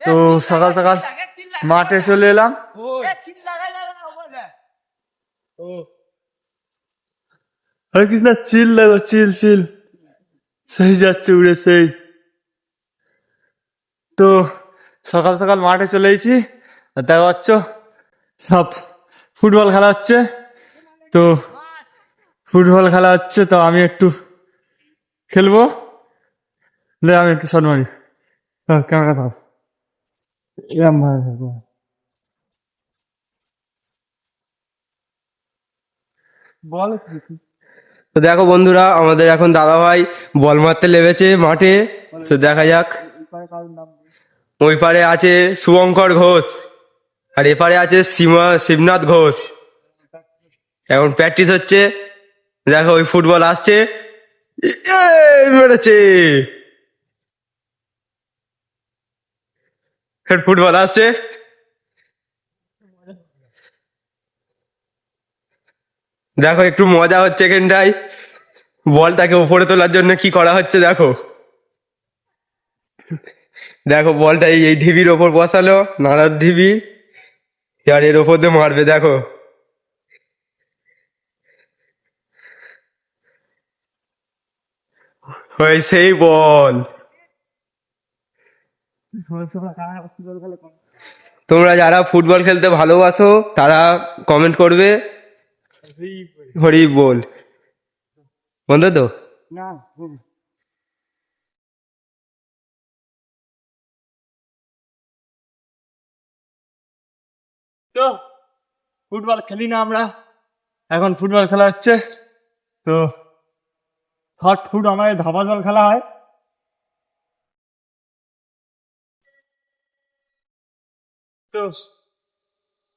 তো সকাল সকাল মাঠে চলে এলাম। হরে কৃষ্ণ, চিল লাগো, চিল চিল, সেই যাচ্ছে উড়ে সেই। তো সকাল সকাল মাঠে চলে এসেছি, দেখা পাচ্ছ সব ফুটবল খেলা হচ্ছে। তো ফুটবল খেলা হচ্ছে, তো আমি একটু খেলবো। আমি একটু শট মারি, ক্যামেরা ধর, এরম ভাবে খেলবো। বল। তো দেখো বন্ধুরা, আমাদের এখন দাদা ভাই বল মারতে লেগেছে মাঠে। তো দেখা যাক। ওই পারে আছে শুভঙ্কর ঘোষ, আর এপারে আছে শিবনাথ ঘোষ। এখন প্র্যাকটিস হচ্ছে। দেখো ওই ফুটবল আসছে, মেরেছে। ফুটবল আসছে, দেখো একটু মজা হচ্ছে এখানটায়। বলটাকে উপরে তোলার জন্য কি করা হচ্ছে দেখো। দেখো বলটা এই ঢিবির ওপর বসালো, নাড়ার ঢিবি, আর এর ওপর দিয়ে মারবে। দেখো ওই সেই বল। তোমরা যারা ফুটবল খেলতে ভালোবাসো তারা কমেন্ট করবে হরি বল, বন্ধু তো। না, তো ফুটবল খেলি না আমরা, এখন ফুটবল খেলা হচ্ছে। তো শর্ট ফুট আমাদের ধাবা জল খেলা হয়। তো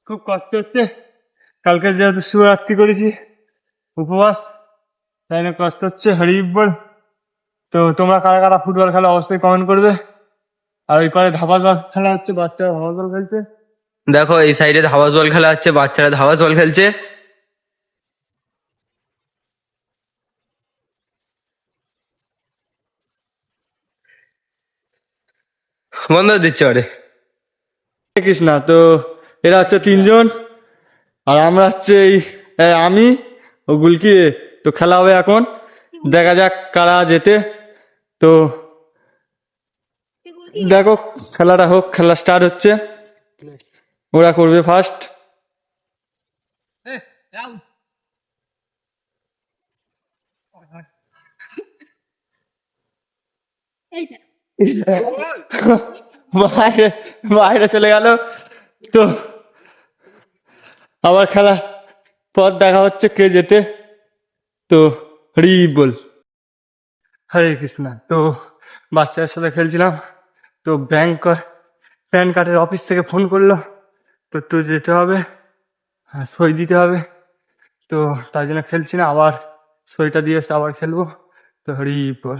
খুব কষ্ট হচ্ছে, কালকে যেহেতু শিবরাত্রি করেছি, উপবাস, তাই না কষ্ট হচ্ছে। হরি বল। তো তোমরা কারা কারা ফুটবল খেলা অবশ্যই কমেন্ট করবে। আর ওই পারে ধাবা জল খেলা হচ্ছে, বাচ্চারা ধাবা জল খেলছে। দেখো এই সাইডে ধাবাস বল খেলা হচ্ছে, বাচ্চারা ধাবাস বল খেলছে। বন্ধ দিচ্ছে ওরে। কৃষ্ণা, তো এরা হচ্ছে তিনজন, আর আমরা হচ্ছে আমি ও গুলকি। তো খেলা হবে এখন, দেখা যাক কারা যেতে। তো দেখো খেলাটা হোক, খেলা স্টার্ট হচ্ছে, ওরা করবে ফার্স্ট। বাইরে বাইরে চলে গেল। তো আবার খেলা পর দেখা হচ্ছে কে যেতে। তো হরি বল। হরে কৃষ্ণা। তো বাচ্চাদের সাথে খেলছিলাম, তো প্যান কার্ডের অফিস থেকে ফোন করলো, তো একটু যেতে হবে, সই দিতে হবে। তো তাই জন্য খেলছি না, আবার সইটা দিয়ে এসে আবার খেলবো। তো হরি বল।